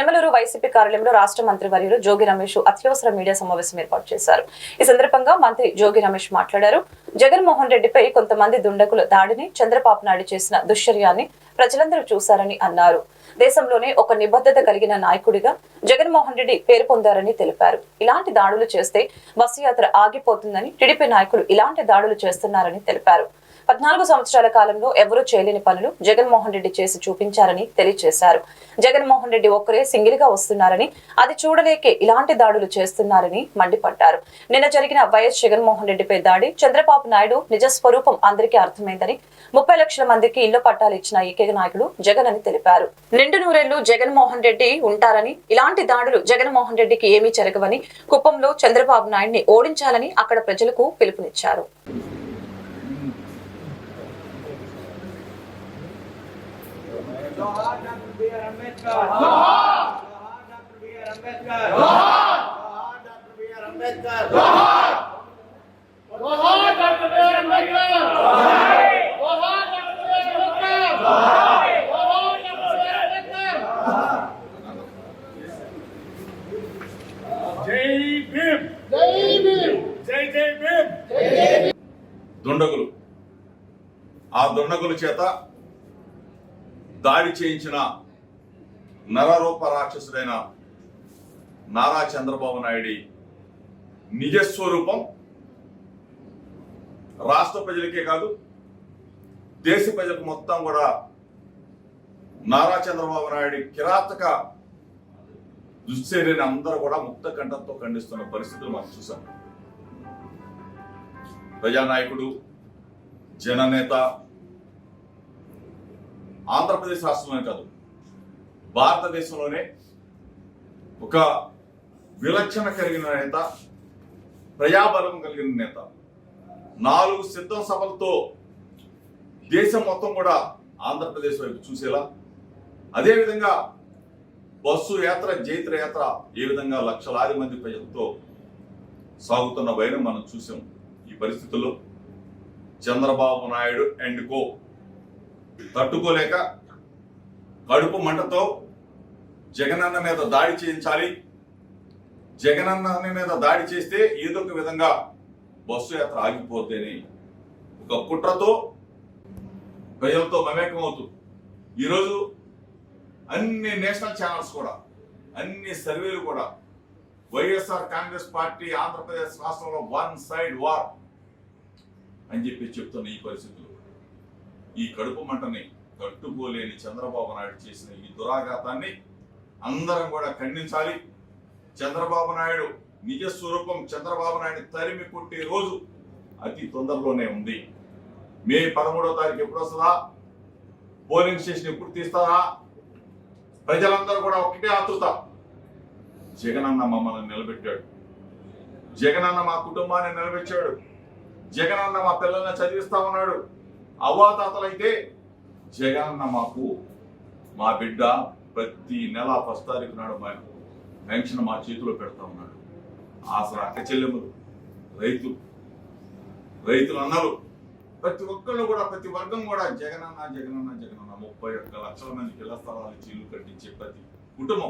Penamaluru YCP కార్యాలయంలో రాష్ట్ర మంత్రి వర్యులు జోగి రమేష్ అత్యవసర మీడియా సమావేశం ఏర్పాటు చేశారు. ఈ సందర్భంగా మంత్రి జోగి రమేష్ మాట్లాడారు. జగన్మోహన్ రెడ్డిపై కొంతమంది దుండగుల దాడిని చంద్రబాబు నాయుడు చేసిన దుశ్చర్యాన్ని ప్రజలందరూ చూశారని అన్నారు. దేశంలోనే ఒక నిబద్ధత కలిగిన నాయకుడిగా జగన్మోహన్ రెడ్డి పేరు పొందారని తెలిపారు. ఇలాంటి దాడులు చేస్తే బస్సు యాత్ర ఆగిపోతుందని టీడీపీ నాయకులు ఇలాంటి దాడులు చేస్తున్నారని తెలిపారు. 14 సంవత్సరాల కాలంలో ఎవరూ చేయలేని పనులు జగన్మోహన్ రెడ్డి చేసి చూపించారని తెలియజేశారు. జగన్మోహన్ రెడ్డి ఒక్కరే సింగిల్ గా వస్తున్నారని, అది చూడలేకే ఇలాంటి దాడులు చేస్తున్నారని మండిపడ్డారు. నిన్న జరిగిన వైఎస్ జగన్మోహన్ రెడ్డిపై దాడి చంద్రబాబు నాయుడు నిజ స్వరూపం అందరికీ అర్థమైందని, 30 లక్షల మందికి ఇళ్ల పట్టాలు ఇచ్చిన ఏకైక నాయకుడు జగన్ అని తెలిపారు. నిండు నూరేళ్లు జగన్మోహన్ రెడ్డి ఉంటారని, ఇలాంటి దాడులు జగన్మోహన్ రెడ్డికి ఏమీ జరగవని, కుప్పంలో చంద్రబాబు నాయుడిని ఓడించాలని అక్కడ ప్రజలకు పిలుపునిచ్చారు. जोहार डॉक्टर बी.आर. अंबेडकर जोहार डॉक्टर बी.आर. अंबेडकर जोहार डॉक्टर बी.आर. अंबेडकर जोहार डॉक्टर बी.आर. अंबेडकर जोहार डॉक्टर बी.आर. अंबेडकर जोहार डॉक्टर बी.आर. अंबेडकर जय भीम जय भीम जय जय भीम जय దుండగులు ఆ దుండగుల చేత దాడి చేయించిన నరరూప రాక్షసుడైన నారా చంద్రబాబు నాయుడి నిజస్వరూపం రాష్ట్ర ప్రజలకే కాదు దేశ ప్రజలకు మొత్తం కూడా నారా చంద్రబాబు నాయుడి కిరాతక దుశ్చర్యని అందరూ కూడా ముక్త కంఠంతో ఖండిస్తున్న పరిస్థితులు మనం చూసాం. ప్రజానాయకుడు, జననేత, ఆంధ్రప్రదేశ్ రాష్ట్రంలోనే కాదు భారతదేశంలోనే ఒక విలక్షణ కలిగిన నేత, ప్రజాబలం కలిగిన నేత, 4 సిద్ధం సభలతో దేశం మొత్తం కూడా ఆంధ్రప్రదేశ్ వైపు చూసేలా, అదేవిధంగా బస్సు యాత్ర, జైత్ర యాత్ర ఏ విధంగా లక్షలాది మంది ప్రజలతో సాగుతున్న వైనం మనం చూసాం. ఈ పరిస్థితుల్లో చంద్రబాబు నాయుడు అండ్ కో తట్టుకోలేక కడుపు మంటతో జగనన్న మీద దాడి చేయించాలి, జగనన్న మీద దాడి చేస్తే ఏదో ఒక విధంగా బస్సు యాత్ర ఆగిపోతేనే ఒక కుట్రతో ప్రజలతో మమేకమవుతూ ఈరోజు అన్ని నేషనల్ ఛానల్స్ కూడా, అన్ని సర్వేలు కూడా వైఎస్ఆర్ కాంగ్రెస్ పార్టీ ఆంధ్రప్రదేశ్ రాష్ట్రంలో వన్ సైడ్ వార్ అని చెప్పి చెప్తున్న ఈ పరిస్థితులు, ఈ కడుపు మంటని తట్టుకోలేని చంద్రబాబు నాయుడు చేసిన ఈ దురాఘాతాన్ని అందరం కూడా ఖండించాలి. చంద్రబాబు నాయుడు నిజ స్వరూపం, చంద్రబాబు నాయుడు తరిమి కొట్టే రోజు అతి తొందరలోనే ఉంది. మే 13వ తారీఖు ఎప్పుడు వస్తుందా? పోలింగ్ స్టేషన్ ఎప్పుడు తీస్తారా? ప్రజలందరూ కూడా ఒకటే ఆతృత. జగనన్న మమ్మల్ని నిలబెట్టాడు, జగనన్న మా కుటుంబాన్ని నిలబెట్టాడు, జగనన్న మా పిల్లల్ని చదివిస్తా ఉన్నాడు. అవ్వాతాతలైతే జగనన్న మాకు మా బిడ్డ ప్రతి నెల 1వ తారీఖు నాడు మా పెన్షన్ మా చేతిలో పెడతా ఉన్నాడు. ఆసరా అక్క చెల్లెములు, రైతులు అన్నలు, ప్రతి ఒక్కళ్ళు కూడా, ప్రతి వర్గం కూడా జగనన్న జగనన్న జగనన్న 31 లక్షల మందికి ఇళ్ల స్థలాలు ఇచ్చి ఇల్లు కట్టించే ప్రతి కుటుంబం